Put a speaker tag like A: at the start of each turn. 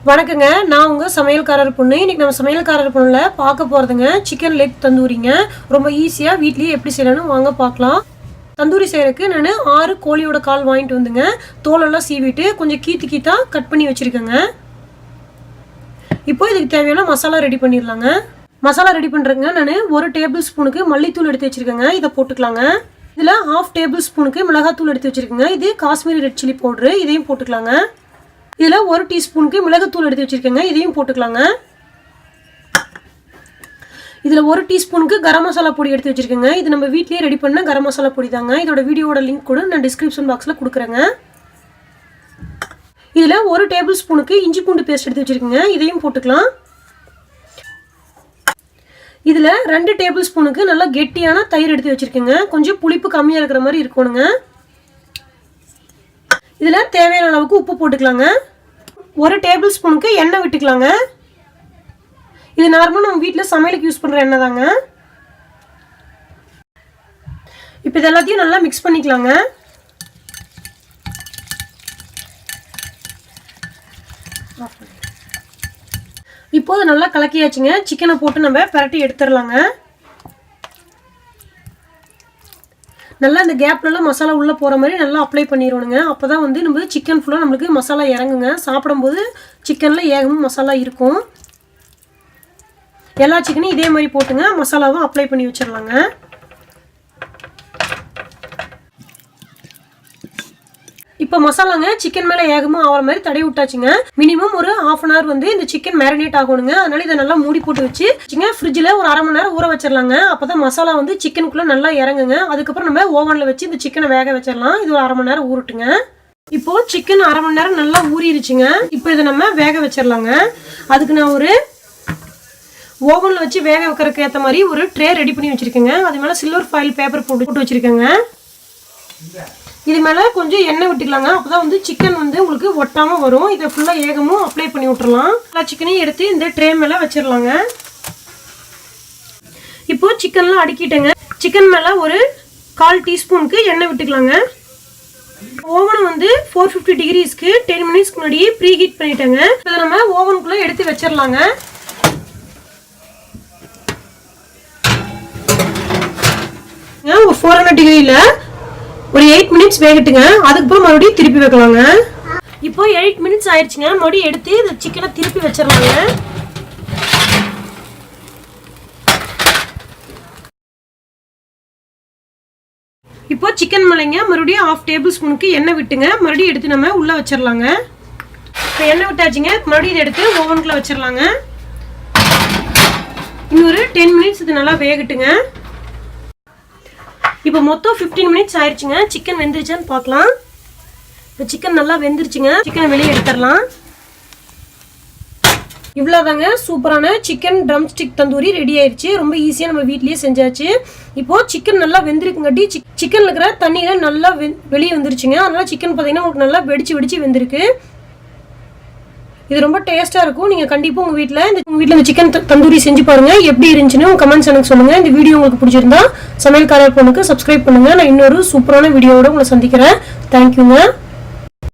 A: வணக்கங்க, நான் உங்க சமையல்காரர் பொண்ணு. இன்னைக்கு நம்ம சமையல்காரர் பொண்ணுல பார்க்க போறதுங்க சிக்கன் லெக் தந்தூரிங்க. ரொம்ப ஈஸியா வீட்லயே எப்படி செய்யணும்னு வாங்க பார்க்கலாம். தந்தூரி செய்யறதுக்கு நான் 6 கோழியோட கால் வாங்கிட்டு வந்துங்க. தோலெல்லாம் சீவிட்டு கொஞ்சம் கீத்தா கட் பண்ணி வச்சிருக்கேங்க. இப்போ இதுக்கு தேவையான மசாலா ரெடி பண்ணிடலாங்க. மசாலா ரெடி பண்ணுறதுங்க நான் 1 டேபிள் ஸ்பூனுக்கு மல்லித்தூள் எடுத்து வச்சிருக்கேங்க. இதை போட்டுக்கலாங்க. இதில் 1/2 டேபிள் ஸ்பூனுக்கு மிளகாத்தூள் எடுத்து வச்சிருக்கேங்க. இது காஷ்மீரி ரெட் சில்லி பவுடரு, இதையும் போட்டுக்கலாங்க. இதில் 1 டீஸ்பூனுக்கு மிளகுத்தூள் எடுத்து வச்சிருக்கேங்க. இதையும் போட்டுக்கலாங்க. இதில் 1 டீஸ்பூனுக்கு கரம் மசாலா பொடி எடுத்து வச்சிருக்கேங்க. இது நம்ம வீட்லேயே ரெடி பண்ண கரம் மசாலா பொடி தாங்க. இதோட வீடியோட லிங்க் கூட நான் டிஸ்கிரிப்ஷன் பாக்ஸில் கொடுக்குறேங்க. இதில் 1 டேபிள் ஸ்பூனுக்கு இஞ்சி பூண்டு பேஸ்ட் எடுத்து வச்சிருக்கேங்க. இதையும் போட்டுக்கலாம். இதில் 2 டேபிள் ஸ்பூனுக்கு நல்லா கெட்டியான தயிர் எடுத்து வச்சிருக்கேங்க. கொஞ்சம் புளிப்பு கம்மியாக இருக்கிற மாதிரி இருக்கணுங்க. இதில் தேவையான அளவுக்கு உப்பு போட்டுக்கலாங்க. 1 டேபிள் ஸ்பூனுக்கு எண்ணெய் விட்டுக்கலாங்க. இது நார்மலாக நம்ம வீட்டில் சமையலுக்கு யூஸ் பண்ணுற எண்ணெய் தாங்க. இப்போ இது எல்லாத்தையும் நல்லா மிக்ஸ் பண்ணிக்கலாங்க. இப்போது நல்லா கலக்கியாச்சுங்க. சிக்கனை போட்டு நம்ம பரட்டி எடுத்துடலாங்க. நல்லா இந்த கேப்லலாம் மசாலா உள்ளே போகிற மாதிரி நல்லா அப்ளை பண்ணிடணுங்க. அப்போ தான் வந்து நம்ம சிக்கன் ஃபுல்லாக நம்மளுக்கு மசாலா இறங்குங்க. சாப்பிடும்போது சிக்கனில் ஏகமும் மசாலா இருக்கும். எல்லா சிக்கனையும் இதே மாதிரி போட்டுங்க மசாலாவும் அப்ளை பண்ணி வச்சிடலாங்க. இப்போ மசாலாங்க சிக்கன் மேலே ஏகமும் ஆகிற மாதிரி தடவி விட்டாச்சுங்க. மினிமம் ஒரு 1/2 அன் ஹவர் வந்து இந்த சிக்கன் மேரினேட் ஆகணுங்க. அதனால இதை நல்லா மூடி போட்டு வச்சு ஃப்ரிட்ஜில் ஒரு 1/2 மணி நேரம் ஊற வச்சிடலாங்க. அப்போ தான் மசாலா வந்து சிக்கனுக்குள்ளே நல்லா இறங்குங்க. அதுக்கப்புறம் நம்ம ஓவனில் வச்சு இந்த சிக்கனை வேக வச்சிடலாம். இது ஒரு 1/2 மணி நேரம் ஊறட்டுங்க. இப்போது சிக்கன் 1/2 மணி நேரம் நல்லா ஊறிடுச்சுங்க. இப்போ இதை நம்ம வேக வச்சிடலாங்க. அதுக்கு நான் ஒரு ஓவனில் வச்சு வேக வைக்கிறதுக்கு ஏற்ற மாதிரி ஒரு ட்ரே ரெடி பண்ணி வச்சுருக்கேங்க. அது மேலே சில்வர் ஃபாயில் பேப்பர் போட்டு வச்சுருக்கேங்க. இது மேலே கொஞ்சம் எண்ணெய் விட்டுக்கலாங்க. அப்போ தான் வந்து சிக்கன் வந்து உங்களுக்கு ஒட்டாமல் வரும். இதை ஃபுல்லாக ஏகமும் அப்ளை பண்ணி விட்டுறலாம். எல்லா சிக்கனையும் எடுத்து இந்த ட்ரே மேலே வச்சிடலாங்க. இப்போது சிக்கன்லாம் அடுக்கிட்டேங்க. சிக்கன் மேலே ஒரு 1/4 டீஸ்பூனுக்கு எண்ணெய் விட்டுக்கலாங்க. ஓவன் வந்து 450 டிகிரிஸ்க்கு 10 மினிட்ஸ்க்கு முன்னாடி ப்ரீ ஹீட் பண்ணிட்டேங்க. இதை நம்ம ஓவனுக்குள்ளே எடுத்து வச்சிடலாங்க. ஒரு 400 டிகிரியில் ஒரு 8 மினிட்ஸ் வேகட்டுங்க. அதுக்கப்புறம் மறுபடியும் திருப்பி வைக்கலாங்க. இப்போ 8 மினிட்ஸ் ஆயிடுச்சுங்க. மறுபடியும் எடுத்து இந்த சிக்கனை திருப்பி வச்சிடலாங்க. இப்போ சிக்கன் மேலேங்க மறுபடியும் 1/2 டேபிள் ஸ்பூனுக்கு எண்ணெய் விட்டுங்க. மறுபடியும் எடுத்து நம்ம உள்ளே வச்சிடலாங்க. இப்போ எண்ணெய் விட்டாச்சுங்க. மறுபடியும் இதை எடுத்து ஓவனுக்குள்ளே வச்சிடலாங்க. இன்னொரு 10 மினிட்ஸ் இது நல்லா வேகட்டுங்க. இப்போ மொத்தம் 15 மினிட்ஸ் ஆயிடுச்சுங்க. சிக்கன் வெந்துருச்சான்னு பார்க்கலாம். இப்போ சிக்கன் நல்லா வெந்துருச்சுங்க. சிக்கனை வெளியே எடுத்துடலாம். இவ்வளோதாங்க, சூப்பரான சிக்கன் ட்ரம்ஸ்டிக் தந்தூரி ரெடி ஆயிடுச்சு. ரொம்ப ஈஸியாக நம்ம வீட்லேயே செஞ்சாச்சு. இப்போது சிக்கன் நல்லா வெந்திருக்குங்காட்டி சிக்கனில் இருக்கிற தண்ணியில் நல்லா வெளியே வந்துருச்சுங்க. அதனால் சிக்கன் பார்த்தீங்கன்னா உங்களுக்கு நல்லா வெடிச்சு வெந்திருக்கு. இது ரொம்ப டேஸ்ட்டாக இருக்கும். நீங்கள் கண்டிப்பாக உங்கள் வீட்டில் இந்த சிக்கன் தந்தூரி செஞ்சு பாருங்கள். எப்படி இருந்துச்சுன்னு உங்கள் கமெண்ட்ஸ் எனக்கு சொல்லுங்கள். இந்த வீடியோ உங்களுக்கு பிடிச்சிருந்தா சமையல்காரர் பொண்ணுக்கு சப்ஸ்கிரைப் பண்ணுங்கள். நான் இன்னொரு சூப்பரான வீடியோவோட உங்களை சந்திக்கிறேன். தேங்க்யூங்க.